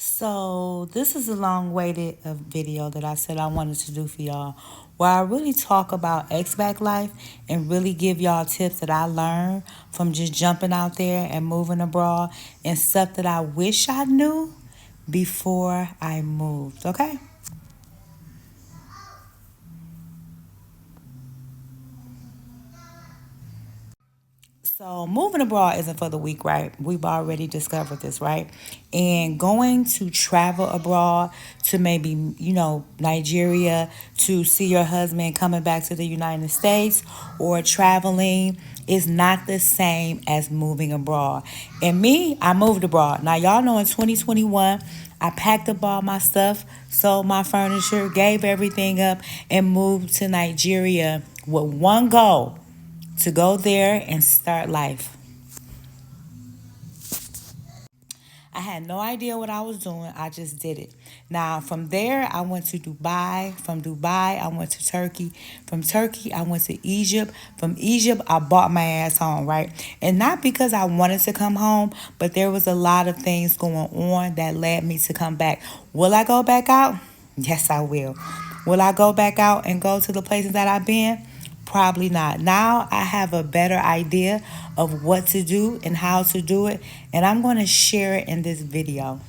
So this is a long-awaited video that I said I wanted to do for y'all, where I really talk about expat life and really give y'all tips that I learned from just jumping out there and moving abroad and stuff that I wish I knew before I moved. Okay. So moving abroad isn't for the weak, right? We've already discovered this, right? And going to travel abroad to maybe, Nigeria to see your husband coming back to the United States or traveling is not the same as moving abroad. And me, I moved abroad. Now y'all know in 2021, I packed up all my stuff, sold my furniture, gave everything up, and moved to Nigeria with one goal to go there and start life. I had no idea what I was doing. I just did it. Now, from there, I went to Dubai. From Dubai, I went to Turkey. From Turkey, I went to Egypt. From Egypt, I bought my ass home, right? And not because I wanted to come home, but there was a lot of things going on that led me to come back. Will I go back out? Yes, I will. Will I go back out and go to the places that I've been? Probably not. Now I have a better idea of what to do and how to do it, and I'm going to share it in this video.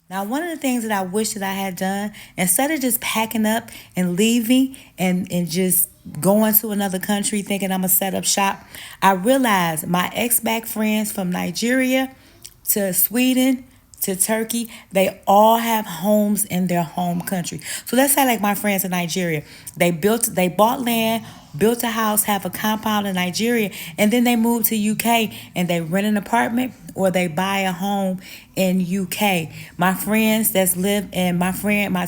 Now, one of the things that I wish that I had done, instead of just packing up and leaving and just going to another country thinking I'm going to set up shop, I realized my ex-back friends from Nigeria to Sweden to Turkey, they all have homes in their home country. So let's say like my friends in Nigeria, they bought land, built a house, have a compound in Nigeria, and then they moved to UK and they rent an apartment or they buy a home in UK. My friends that's live in my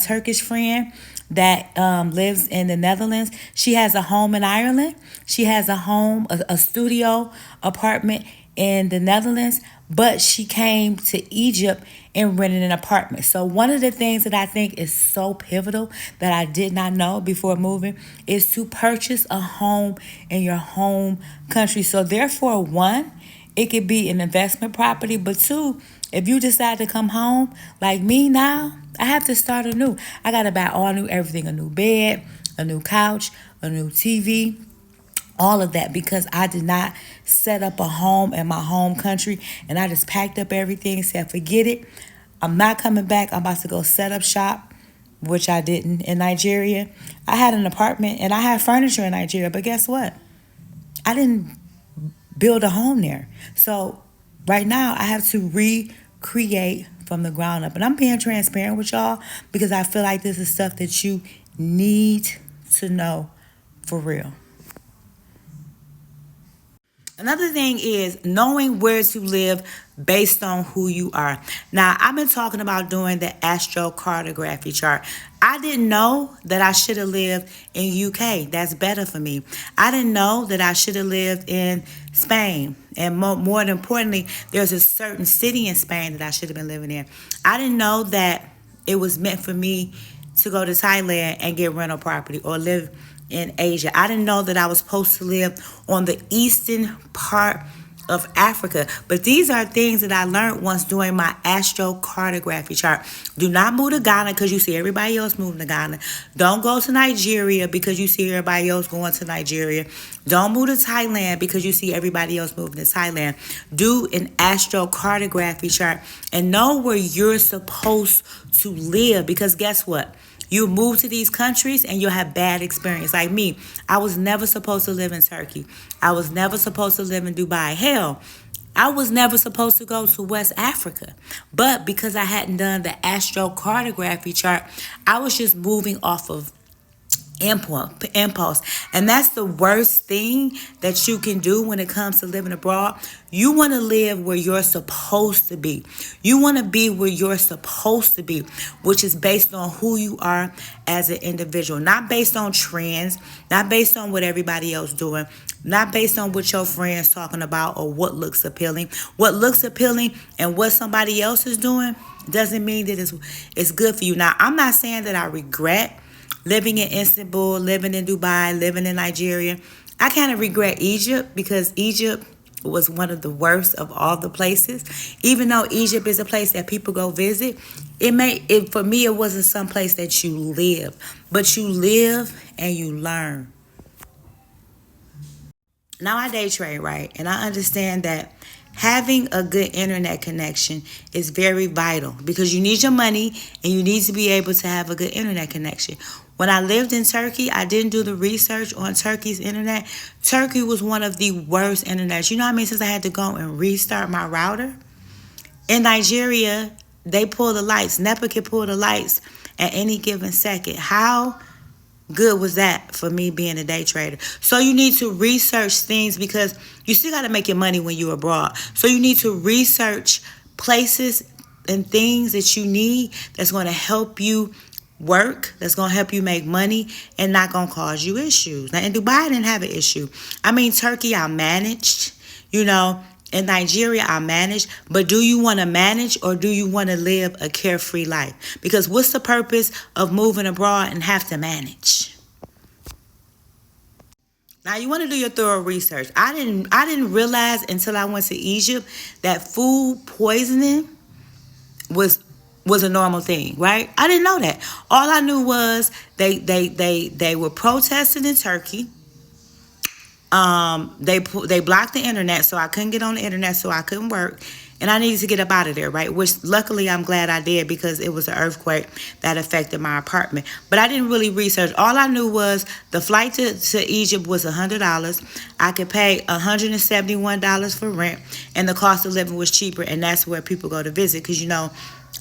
Turkish friend that lives in the Netherlands. She has a home in Ireland. She has a home, a studio apartment in the Netherlands, but she came to Egypt and rented an apartment. So one of the things that I think is so pivotal that I did not know before moving is to purchase a home in your home country. So therefore, one, it could be an investment property, but two, if you decide to come home, like me now, I have to start anew. I got to buy all new everything, a new bed, a new couch, a new TV, all of that, because I did not set up a home in my home country, and I just packed up everything and said, forget it. I'm not coming back. I'm about to go set up shop, which I didn't in Nigeria. I had an apartment and I had furniture in Nigeria, but guess what? I didn't build a home there. So right now I have to recreate from the ground up. And I'm being transparent with y'all because I feel like this is stuff that you need to know for real. Another thing is knowing where to live based on who you are. Now, I've been talking about doing the astrocartography chart. I didn't know that I should have lived in UK. That's better for me. I didn't know that I should have lived in Spain. And more importantly, there's a certain city in Spain that I should have been living in. I didn't know that it was meant for me to go to Thailand and get rental property or live in Asia. I didn't know that I was supposed to live on the eastern part of Africa. But these are things that I learned once doing my astrocartography chart. Do not move to Ghana because you see everybody else moving to Ghana. Don't go to Nigeria because you see everybody else going to Nigeria. Don't move to Thailand because you see everybody else moving to Thailand. Do an astrocartography chart and know where you're supposed to live, because guess what? You move to these countries and you'll have bad experience. Like me, I was never supposed to live in Turkey. I was never supposed to live in Dubai. Hell, I was never supposed to go to West Africa. But because I hadn't done the astrocartography chart, I was just moving off of impulse. And that's the worst thing that you can do when it comes to living abroad. You want to live where you're supposed to be. You want to be where you're supposed to be, which is based on who you are as an individual, not based on trends, not based on what everybody else doing, not based on what your friends talking about or what looks appealing. What looks appealing and what somebody else is doing doesn't mean that it's good for you. Now, I'm not saying that I regret living in Istanbul, living in Dubai, living in Nigeria. I kind of regret Egypt because Egypt was one of the worst of all the places. Even though Egypt is a place that people go visit, it for me it wasn't some place that you live, but you live and you learn. Now I day trade, right? And I understand that having a good internet connection is very vital because you need your money and you need to be able to have a good internet connection. When I lived in Turkey, I didn't do the research on Turkey's internet. Turkey was one of the worst internets. You know what I mean? Since I had to go and restart my router. In Nigeria, they pull the lights. NEPA can pull the lights at any given second. How good was that for me being a day trader? So you need to research things because you still got to make your money when you're abroad. So you need to research places and things that you need that's going to help you work, that's going to help you make money and not going to cause you issues. Now in Dubai, I didn't have an issue. I mean, Turkey, I managed, you know. In Nigeria, I manage, but do you want to manage or do you want to live a carefree life? Because what's the purpose of moving abroad and have to manage? Now you want to do your thorough research. I didn't realize until I went to Egypt that food poisoning was a normal thing, right? I didn't know that. All I knew was they were protesting in Turkey. They blocked the internet, so I couldn't get on the internet, so I couldn't work, and I needed to get up out of there, right? Which luckily I'm glad I did because it was an earthquake that affected my apartment. But I didn't really research. All I knew was the flight to Egypt was $100. I could pay $171 for rent, and the cost of living was cheaper, and that's where people go to visit because you know.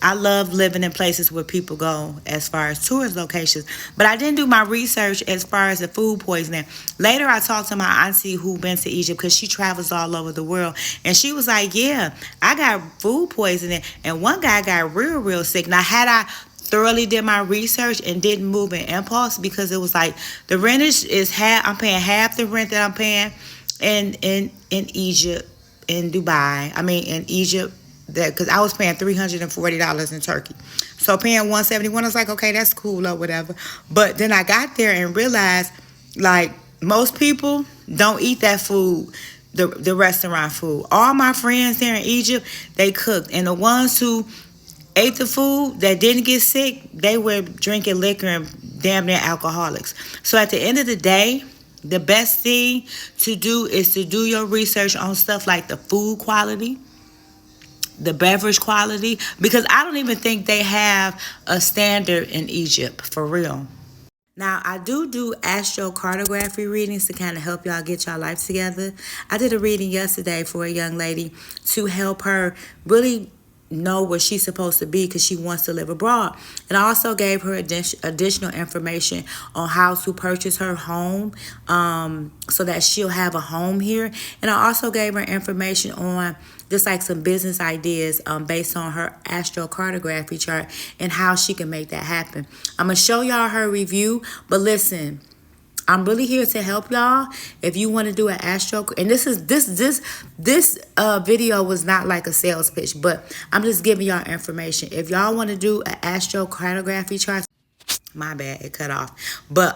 I love living in places where people go as far as tourist locations. But I didn't do my research as far as the food poisoning. Later, I talked to my auntie who been to Egypt because she travels all over the world. And she was like, yeah, I got food poisoning. And one guy got real sick. Now, had I thoroughly did my research and didn't move in impulse because it was like the rent is half. I'm paying half the rent that I'm paying in Egypt, in Dubai. I mean, in Egypt. That because I was paying $340 in Turkey, so paying $171, I was like, okay, that's cool or whatever. But then I got there and realized, like most people don't eat that food, the restaurant food. All my friends there in Egypt, they cooked, and the ones who ate the food that didn't get sick, they were drinking liquor and damn near alcoholics. So at the end of the day, the best thing to do is to do your research on stuff like the food quality, the beverage quality, because I don't even think they have a standard in Egypt for real. Now, I do astrocartography readings to kind of help y'all get y'all life together. I did a reading yesterday for a young lady to help her really know where she's supposed to be because she wants to live abroad. And I also gave her additional information on how to purchase her home so that she'll have a home here. And I also gave her information on just like some business ideas based on her astrocartography chart and how she can make that happen. I'm going to show y'all her review, but listen, I'm really here to help y'all. If you want to do an astro, and this video was not like a sales pitch, but I'm just giving y'all information. If y'all want to do an astrocartography chart, my bad, it cut off. But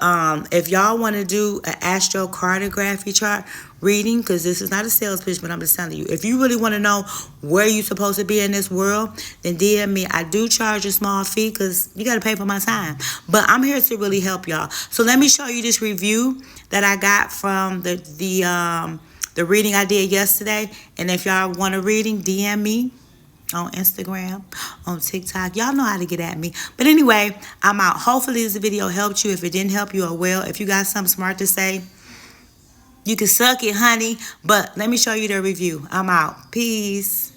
if y'all want to do an astrocartography chart reading, because this is not a sales pitch, but I'm just telling you, if you really want to know where you're supposed to be in this world, then DM me. I do charge a small fee because you got to pay for my time. But I'm here to really help y'all. So let me show you this review that I got from the reading I did yesterday. And if y'all want a reading, DM me on Instagram, on TikTok. Y'all know how to get at me. But anyway, I'm out. Hopefully this video helped you. If it didn't help you, oh well. If you got something smart to say, you can suck it, honey. But let me show you the review. I'm out. Peace.